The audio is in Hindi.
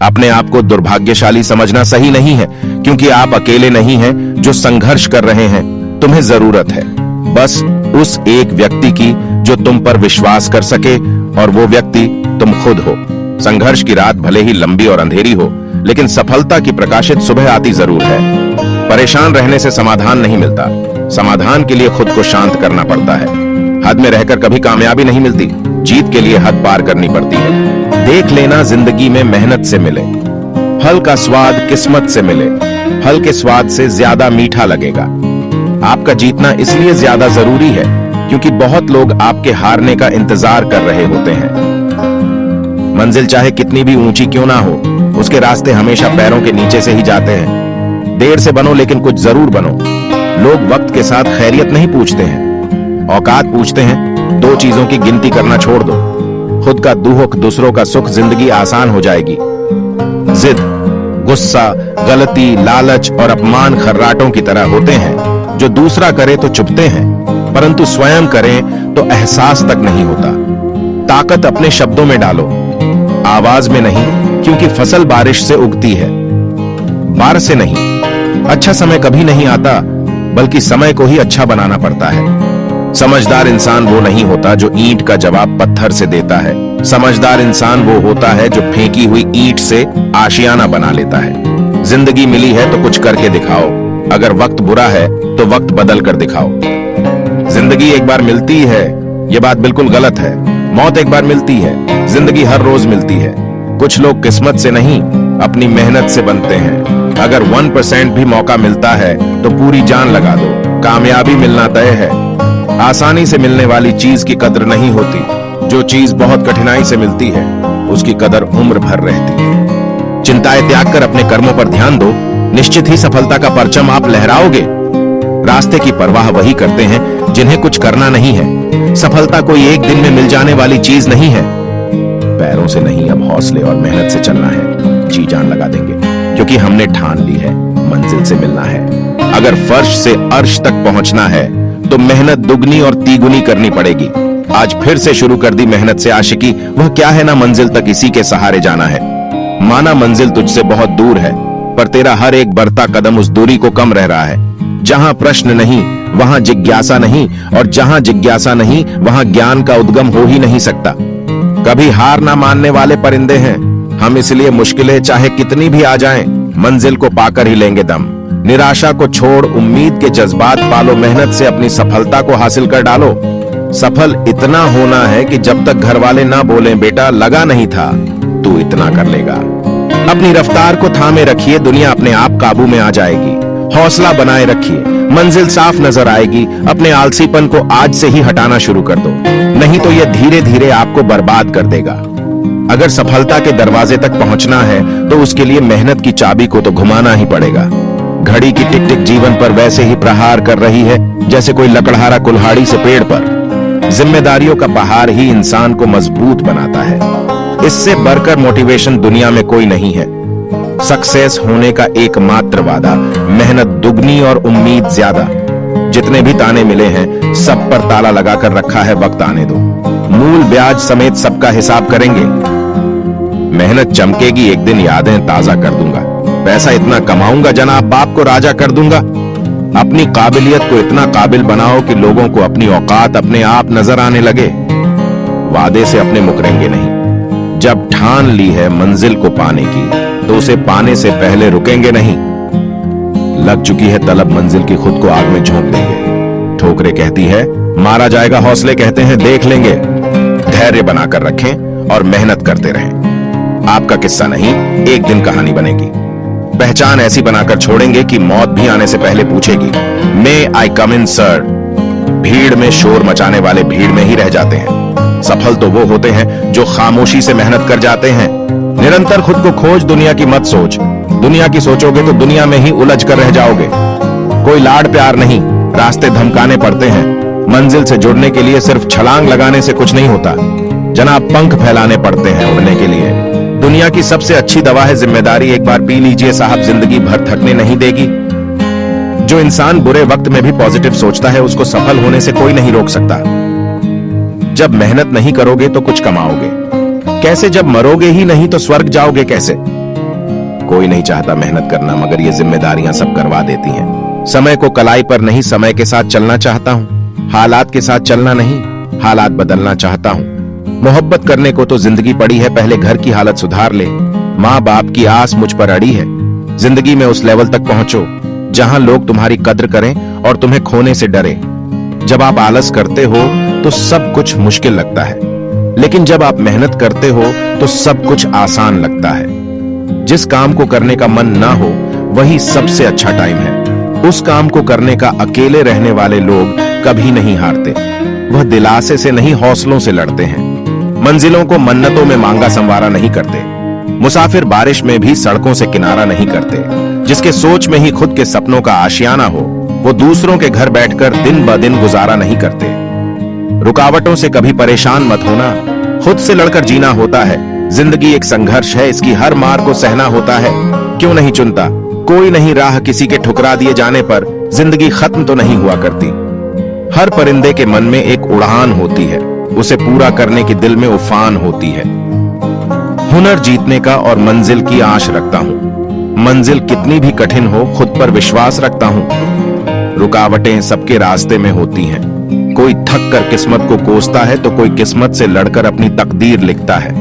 अपने आप को दुर्भाग्यशाली समझना सही नहीं है, क्योंकि आप अकेले नहीं हैं जो संघर्ष कर रहे हैं। तुम्हें जरूरत है बस उस एक व्यक्ति की जो तुम पर विश्वास कर सके, और वो व्यक्ति तुम खुद हो। संघर्ष की रात भले ही लंबी और अंधेरी हो, लेकिन सफलता की प्रकाशित सुबह आती जरूर है। परेशान रहने से समाधान नहीं मिलता। समाधान के लिए खुद को शांत करना पड़ता है। हद में रहकर कभी कामयाबी नहीं मिलती। जीत के लिए हद पार करनी पड़ती है। देख लेना जिंदगी में मेहनत से मिले, फल का स्वाद किस्मत से मिले। फल के स्वाद से ज्यादा मीठा लगेगा। आपका जीतना इसलिए ज्यादा जरूरी है क्योंकि बहुत लोग आपके हारने का इंतजार कर रहे होते हैं। मंजिल चाहे कितनी भी ऊंची क्यों ना हो, उसके रास्ते हमेशा पैरों के नीचे से ही जाते हैं। देर से बनो लेकिन कुछ जरूर बनो। लोग वक्त के साथ खैरियत नहीं पूछते हैं, औकात पूछते हैं। दो चीजों की गिनती करना छोड़ दो, खुद का दुख दूसरों का सुख, जिंदगी आसान हो जाएगी। जिद, गुस्सा, गलती, लालच और अपमान खर्राटों की तरह होते हैं जो दूसरा करे तो चुभते हैं, परंतु स्वयं करें तो एहसास तक नहीं होता। ताकत अपने शब्दों में डालो, आवाज में नहीं, क्योंकि फसल बारिश से उगती है, बार से नहीं। अच्छा समय कभी नहीं आता, बल्कि समय को ही अच्छा बनाना पड़ता है। समझदार इंसान वो नहीं होता जो ईंट का जवाब पत्थर से देता है। समझदार इंसान वो होता है जो फेंकी हुई ईंट से आशियाना बना लेता है। जिंदगी मिली है तो कुछ करके दिखाओ। अगर वक्त बुरा है तो वक्त बदल कर दिखाओ। जिंदगी एक बार मिलती है, ये बात बिल्कुल गलत है। मौत एक बार मिलती है, जिंदगी हर रोज मिलती है। कुछ लोग किस्मत से नहीं, अपनी मेहनत से बनते हैं। अगर 1% भी मौका मिलता है तो पूरी जान लगा दो। कामयाबी मिलना तय है। आसानी से मिलने वाली चीज की कदर नहीं होती। जो चीज बहुत कठिनाई से मिलती है उसकी कदर उम्र भर रहती है। चिंताएं त्याग कर अपने कर्मों पर ध्यान दो। निश्चित ही सफलता का परचम आप लहराओगे। रास्ते की परवाह वही करते हैं जिन्हें कुछ करना नहीं है। सफलता कोई एक दिन में मिल जाने वाली चीज नहीं है। पैरों से नहीं, अब हौसले और मेहनत से चलना है। जी जान लगा देंगे, क्योंकि हमने ठान ली है मंजिल से मिलना है। अगर फर्श से अर्श तक पहुंचना है तो मेहनत दुगनी और तीगुनी करनी पड़ेगी। आज फिर से शुरू कर दी मेहनत से आशिकी। वह क्या है ना, मंजिल तक इसी के सहारे जाना है। माना मंजिल तुझसे बहुत दूर है, पर तेरा हर एक बढ़ता कदम उस दूरी को कम रह रहा है। जहां प्रश्न नहीं वहां जिज्ञासा नहीं, और जहां जिज्ञासा नहीं वहां ज्ञान का उद्गम हो ही नहीं सकता। कभी हार ना मानने वाले परिंदे हैं हम, इसलिए मुश्किलें चाहे कितनी भी आ जाएं, मंजिल को पाकर ही लेंगे दम। निराशा को छोड़ उम्मीद के जज्बात पालो। मेहनत से अपनी सफलता को हासिल कर डालो। सफल इतना होना है कि जब तक घर वाले ना बोलें बेटा लगा नहीं था, तू इतना कर लेगा। अपनी रफ्तार को थामे रखिए, दुनिया अपने आप काबू में आ जाएगी। हौसला बनाए रखिए, मंजिल साफ नजर आएगी। अपने आलसीपन को आज से ही हटाना शुरू कर दो, नहीं तो यह धीरे धीरे आपको बर्बाद कर देगा। अगर सफलता के दरवाजे तक पहुंचना है तो उसके लिए मेहनत की चाबी को तो घुमाना ही पड़ेगा। घड़ी की टिक टिक जीवन पर वैसे ही प्रहार कर रही है जैसे कोई लकड़हारा कुल्हाड़ी से पेड़ पर। जिम्मेदारियों का पहाड़ ही इंसान को मजबूत बनाता है। इससे बढ़कर मोटिवेशन दुनिया में कोई नहीं है। सक्सेस होने का एकमात्र वादा मेहनत दुगनी और उम्मीद ज्यादा। जितने भी ताने मिले हैं सब पर ताला लगाकर रखा है, वक्त आने दो। मूल ब्याज समेत सबका हिसाब करेंगे। मेहनत चमकेगी एक दिन, यादें ताजा कर दूंगा। पैसा इतना कमाऊंगा जनाब बाप को राजा कर दूंगा। अपनी काबिलियत को इतना काबिल बनाओ कि लोगों को अपनी औकात अपने आप नजर आने लगे। वादे से अपने मुकरेंगे नहीं। जब ठान ली है मंजिल को पाने की तो उसे पाने से पहले रुकेंगे नहीं। लग चुकी है तलब मंजिल की, खुद को आग में झोंक देंगे। ठोकरें कहती है मारा जाएगा, हौसले कहते हैं देख लेंगे। धैर्य बनाकर रखें और मेहनत करते रहें। आपका किस्सा नहीं, एक दिन कहानी बनेगी। पहचान ऐसी बनाकर छोड़ेंगे कि मौत भी आने से पहले पूछेगी, मे आई कम इन सर। भीड़ में शोर मचाने वाले भीड़ में ही रह जाते हैं। सफल तो वो होते हैं जो खामोशी से मेहनत कर जाते हैं। निरंतर खुद को खोज, दुनिया की मत सोच। दुनिया की सोचोगे तो दुनिया में ही उलझ कर रह जाओगे। कोई लाड प्यार नहीं, रास्ते धमकाने पड़ते हैं। मंजिल से जुड़ने के लिए सिर्फ छलांग लगाने से कुछ नहीं होता जनाब, पंख फैलाने पड़ते हैं उड़ने के लिए। दुनिया की सबसे अच्छी दवा है जिम्मेदारी। एक बार पी लीजिए साहब, जिंदगी भर थकने नहीं देगी। जो इंसान बुरे वक्त में भी पॉजिटिव सोचता है उसको सफल होने से कोई नहीं रोक सकता। जब मेहनत नहीं करोगे तो कुछ कमाओगे कैसे? जब मरोगे ही नहीं तो स्वर्ग जाओगे कैसे? कोई नहीं चाहता मेहनत करना, मगर ये जिम्मेदारियां सब करवा देती हैं। समय को कलाई पर नहीं, समय के साथ चलना चाहता हूँ, हालात के साथ चलना नहीं, हालात बदलना चाहता हूँ। मोहब्बत करने को तो जिंदगी पड़ी है, पहले घर की हालत सुधार ले। माँ बाप की आस मुझ पर अड़ी है, जिंदगी में उस लेवल तक पहुंचो जहां लोग तुम्हारी कद्र करें और तुम्हें खोने से डरे। जब आप आलस करते हो तो सब कुछ मुश्किल लगता है, लेकिन जब आप मेहनत करते हो तो सब कुछ आसान लगता है। जिस काम को करने का मन ना हो वही सबसे अच्छा टाइम है। उस काम को करने का अकेले रहने वाले लोग कभी नहीं हारते, वह दिलासे से नहीं हौसलों से लड़ते हैं। मंजिलों को मन्नतों में मांगा संवारा नहीं करते, मुसाफिर बारिश में भी सड़कों से किनारा नहीं करते। जिसके सोच में ही खुद के सपनों का आशियाना हो, वो दूसरों के घर बैठकर दिन ब दिन गुजारा नहीं करते। रुकावटों से कभी परेशान मत होना, खुद से लड़कर जीना होता है। जिंदगी एक संघर्ष है, इसकी हर मार को सहना होता है। क्यों नहीं चुनता कोई नहीं राह, किसी के ठुकरा दिए जाने पर जिंदगी खत्म तो नहीं हुआ करती। हर परिंदे के मन में एक उड़ान होती है, उसे पूरा करने की दिल में उफान होती है। हुनर जीतने का और मंजिल की आश रखता हूँ, मंजिल कितनी भी कठिन हो खुद पर विश्वास रखता हूँ। रुकावटें सबके रास्ते में होती हैं, कोई थक कर किस्मत को कोसता है तो कोई किस्मत से लड़कर अपनी तकदीर लिखता है।